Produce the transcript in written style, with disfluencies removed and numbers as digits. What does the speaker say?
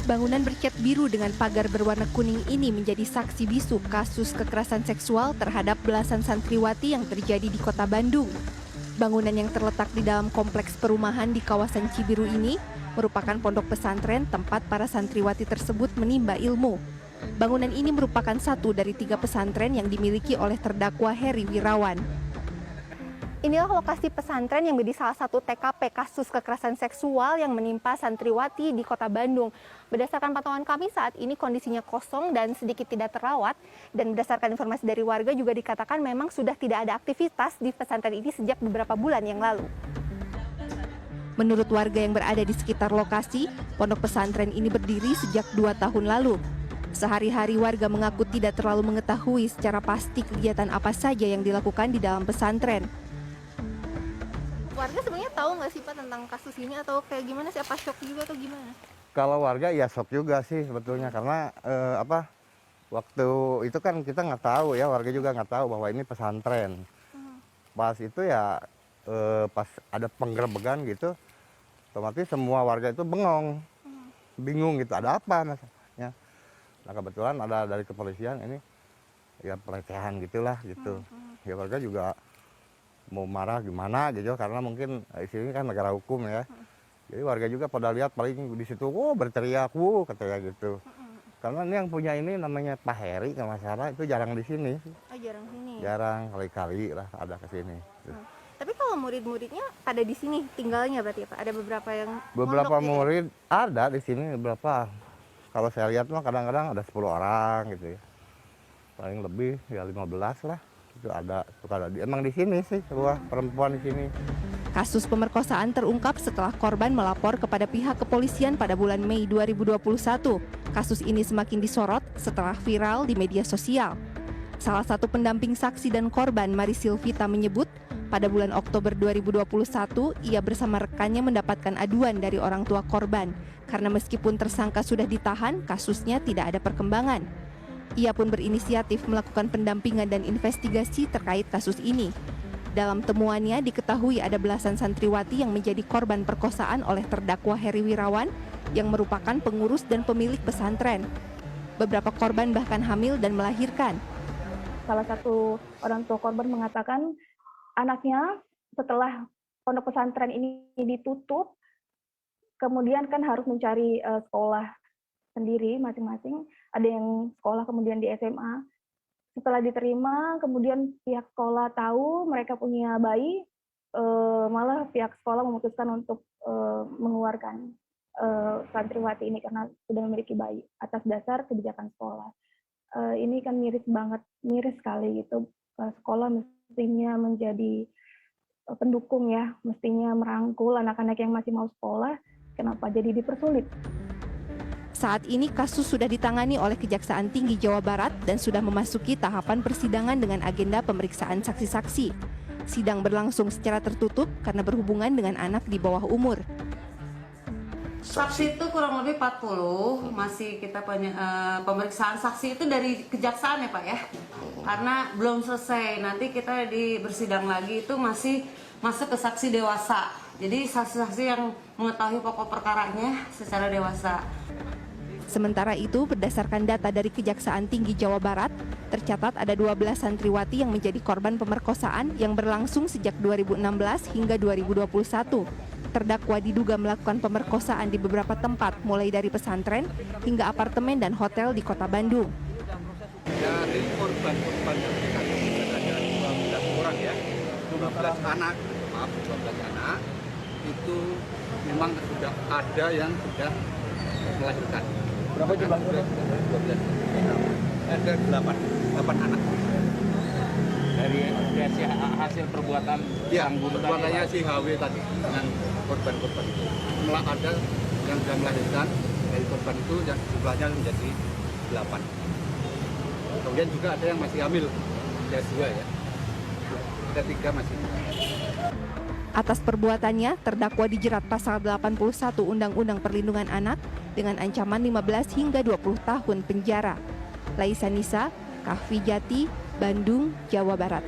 Bangunan bercat biru dengan pagar berwarna kuning ini menjadi saksi bisu kasus kekerasan seksual terhadap belasan santriwati yang terjadi di Kota Bandung. Bangunan yang terletak di dalam kompleks perumahan di kawasan Cibiru ini merupakan pondok pesantren tempat para santriwati tersebut menimba ilmu. Bangunan ini merupakan satu dari 3 pesantren yang dimiliki oleh terdakwa Heri Wirawan. Inilah lokasi pesantren yang menjadi salah satu TKP kasus kekerasan seksual yang menimpa santriwati di Kota Bandung. Berdasarkan pantauan kami saat ini kondisinya kosong dan sedikit tidak terawat. Dan berdasarkan informasi dari warga juga dikatakan memang sudah tidak ada aktivitas di pesantren ini sejak beberapa bulan yang lalu. Menurut warga yang berada di sekitar lokasi, pondok pesantren ini berdiri sejak 2 tahun lalu. Sehari-hari warga mengaku tidak terlalu mengetahui secara pasti kegiatan apa saja yang dilakukan di dalam pesantren. Warga sebenarnya tahu nggak sih Pak tentang kasus ini atau kayak gimana sih? Apa shock juga atau gimana? Kalau warga ya shock juga sih sebetulnya karena waktu itu kan kita nggak tahu ya, warga juga nggak tahu bahwa ini pesantren. Pas itu ya pas ada penggerebekan gitu, otomatis semua warga itu bengong, bingung gitu ada apa masalahnya. Nah kebetulan ada dari kepolisian ini ya pelecehan gitulah gitu. Ya warga juga mau marah gimana gitu karena mungkin di sini kan negara hukum ya. Jadi warga juga pada lihat paling di situ berteriak katanya gitu. Karena ini yang punya ini namanya Pak Heri kalau nggak salah itu jarang di sini. Oh, jarang sini. Jarang kali-kali lah ada ke sini. Tapi kalau murid-muridnya ada di sini tinggalnya berarti ya Pak? Ada beberapa yang beberapa mondok, murid gitu ya? Ada di sini beberapa. Kalau saya lihat mah kadang-kadang ada 10 orang gitu ya. Paling lebih ya 15 lah. Itu ada emang di sini sih sebuah perempuan di sini. Kasus pemerkosaan terungkap setelah korban melapor kepada pihak kepolisian pada bulan Mei 2021. Kasus ini semakin disorot setelah viral di media sosial. Salah satu pendamping saksi dan korban, Mari Silvita, menyebut pada bulan Oktober 2021 ia bersama rekannya mendapatkan aduan dari orang tua korban karena meskipun tersangka sudah ditahan, kasusnya tidak ada perkembangan. Ia pun berinisiatif melakukan pendampingan dan investigasi terkait kasus ini. Dalam temuannya diketahui ada belasan santriwati yang menjadi korban perkosaan oleh terdakwa Heri Wirawan yang merupakan pengurus dan pemilik pesantren. Beberapa korban bahkan hamil dan melahirkan. Salah satu orang tua korban mengatakan anaknya setelah pondok pesantren ini ditutup, kemudian kan harus mencari sekolah sendiri masing-masing. Ada yang sekolah kemudian di SMA. Setelah diterima, kemudian pihak sekolah tahu mereka punya bayi, malah pihak sekolah memutuskan untuk mengeluarkan santriwati ini karena sudah memiliki bayi atas dasar kebijakan sekolah. Ini kan miris sekali gitu. Sekolah mestinya menjadi pendukung ya, mestinya merangkul anak-anak yang masih mau sekolah, kenapa jadi dipersulit? Saat ini kasus sudah ditangani oleh Kejaksaan Tinggi Jawa Barat dan sudah memasuki tahapan persidangan dengan agenda pemeriksaan saksi-saksi. Sidang berlangsung secara tertutup karena berhubungan dengan anak di bawah umur. Saksi itu kurang lebih 40, masih kita pemeriksaan saksi itu dari kejaksaan ya Pak ya, karena belum selesai, nanti kita di bersidang lagi itu masih masuk ke saksi dewasa, jadi saksi-saksi yang mengetahui pokok perkaranya secara dewasa. Sementara itu, berdasarkan data dari Kejaksaan Tinggi Jawa Barat, tercatat ada 12 santriwati yang menjadi korban pemerkosaan yang berlangsung sejak 2016 hingga 2021. Terdakwa diduga melakukan pemerkosaan di beberapa tempat, mulai dari pesantren hingga apartemen dan hotel di Kota Bandung. Dari korban-korban yang kita temukan ada 12 orang ya, 12 anak itu memang sudah ada yang sudah melahirkan. Berapa jumlahnya? 12. Ada 8 anak. Dari hasil perbuatan ya, perbuatannya si HW tadi dengan korban-korban itu. Setelah ada yang sudah melahirkan dari korban itu yang jumlahnya menjadi 8. Kemudian juga ada yang masih hamil, ada 2 ya. Ada 3 masih. Atas perbuatannya, terdakwa dijerat pasal 81 Undang-Undang Perlindungan Anak dengan ancaman 15 hingga 20 tahun penjara. Laisa Nisa, Kahvi Jati, Bandung, Jawa Barat.